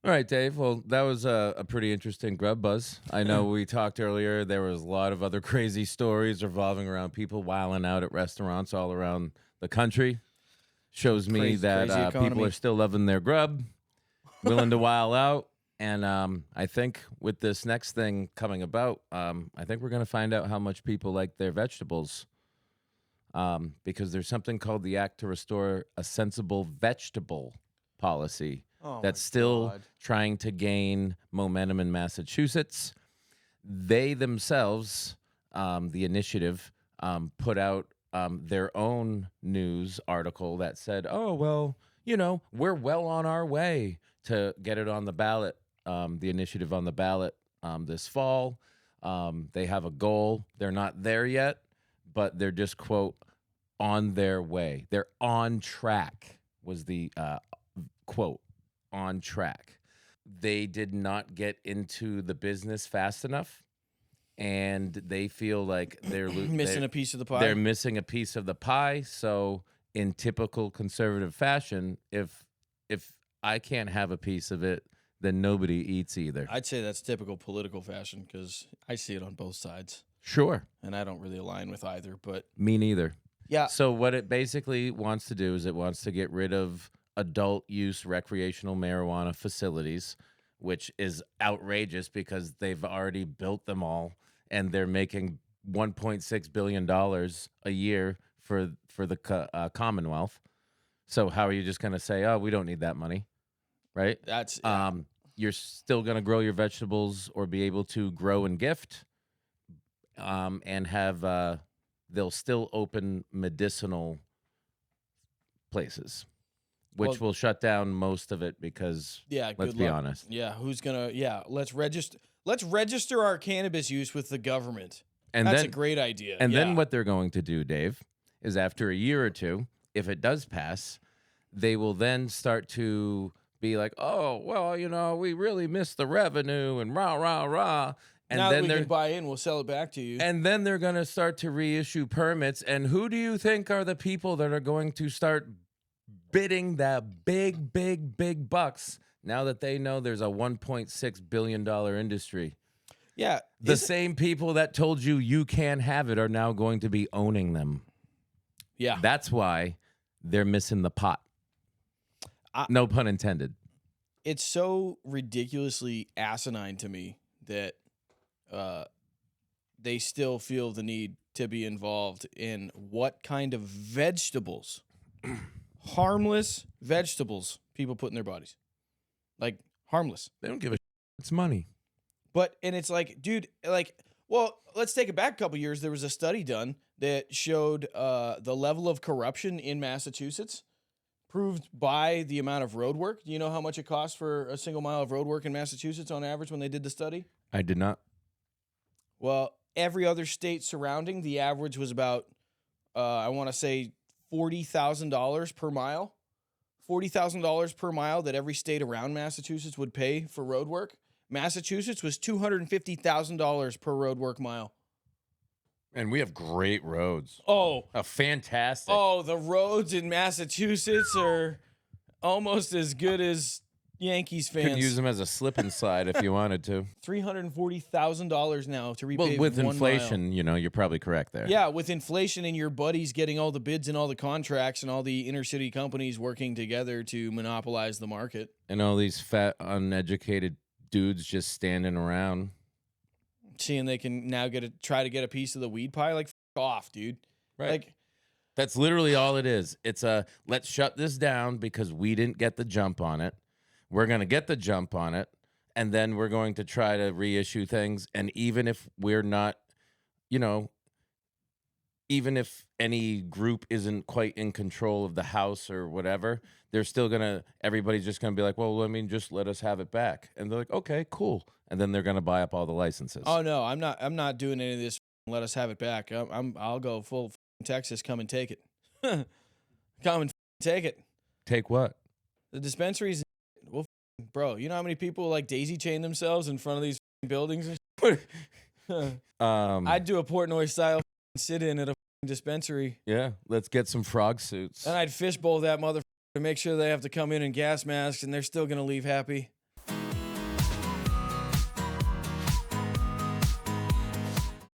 All right, Dave. Well, that was a pretty interesting grub buzz. I know we talked earlier. There was a lot of other crazy stories revolving around people wilding out at restaurants all around the country. Shows me that crazy people economy. are still loving their grub, willing to wild out. And I think with this next thing coming about, I think we're going to find out how much people like their vegetables. Because there's something called the Act to Restore a Sensible Vegetable Policy that's still trying to gain momentum in Massachusetts. They themselves, the initiative, put out their own news article that said, oh, well, we're well on our way to get it on the ballot, the initiative on the ballot this fall. They have a goal. They're not there yet, but they're just, quote, on their way. They're on track was the quote, on track. They did not get into the business fast enough, and they feel like they're missing a piece of the pie. They're missing a piece of the pie. So in typical conservative fashion, if I can't have a piece of it, then nobody eats either. I'd say that's typical political fashion because I see it on both sides. Sure. And I don't really align with either, but... Me neither. Yeah. So what it basically wants to do is it wants to get rid of adult use recreational marijuana facilities, which is outrageous because they've already built them all and they're making $1.6 billion a year for the Commonwealth. So how are you just going to say, oh, we don't need that money, right? That's you're still going to grow your vegetables or be able to grow and gift, and have they'll still open medicinal places, which will shut down most of it because, let's be honest. Yeah, who's gonna? Yeah, let's register our cannabis use with the government. And that's then, a great idea. And then what they're going to do, Dave, is after a year or two, if it does pass, they will then start to be like, oh, well, we really missed the revenue and rah, rah, rah. And now then that we can buy in, we'll sell it back to you. And then they're going to start to reissue permits. And who do you think are the people that are going to start bidding that big, big, big bucks now that they know there's a $1.6 billion industry? Yeah. The same people that told you can't have it are now going to be owning them. Yeah. That's why they're missing the pot. No pun intended. It's so ridiculously asinine to me that they still feel the need to be involved in what kind of vegetables, harmless vegetables, people put in their bodies. Like, harmless. They don't give a shit. It's money. And it's like, dude, well, let's take it back a couple years. There was a study done that showed the level of corruption in Massachusetts proved by the amount of road work. Do you know how much it costs for a single mile of road work in Massachusetts on average when they did the study? I did not. Well, every other state surrounding, the average was about, I want to say, $40,000 per mile. $40,000 per mile that every state around Massachusetts would pay for road work. Massachusetts was $250,000 per road work mile. And we have great roads. Oh. Fantastic. Oh, the roads in Massachusetts are almost as good as Yankees fans. Could use them as a slip and slide if you wanted to. $340,000 now to repave Well, with 1 inflation, mile. You're probably correct there. Yeah, with inflation and your buddies getting all the bids and all the contracts and all the inner city companies working together to monopolize the market. And all these fat, uneducated dudes just standing around. Seeing they can now try to get a piece of the weed pie. Like, f off, dude. Right. Like, that's literally all it is. It's let's shut this down because we didn't get the jump on it. We're going to get the jump on it, and then we're going to try to reissue things. And even if we're not, even if any group isn't quite in control of the House or whatever, they're still everybody's just going to be like, well, just let us have it back. And they're like, okay, cool. And then they're going to buy up all the licenses. Oh, no, I'm not doing any of this. Let us have it back. I'll go full Texas. Come and take it. Come and take it. Take what? The dispensaries. Well, bro, you know how many people daisy chain themselves in front of these buildings? I'd do a Portnoy style sit-in at a dispensary. Yeah, let's get some frog suits. And I'd fishbowl that motherfucker to make sure they have to come in gas masks and they're still going to leave happy.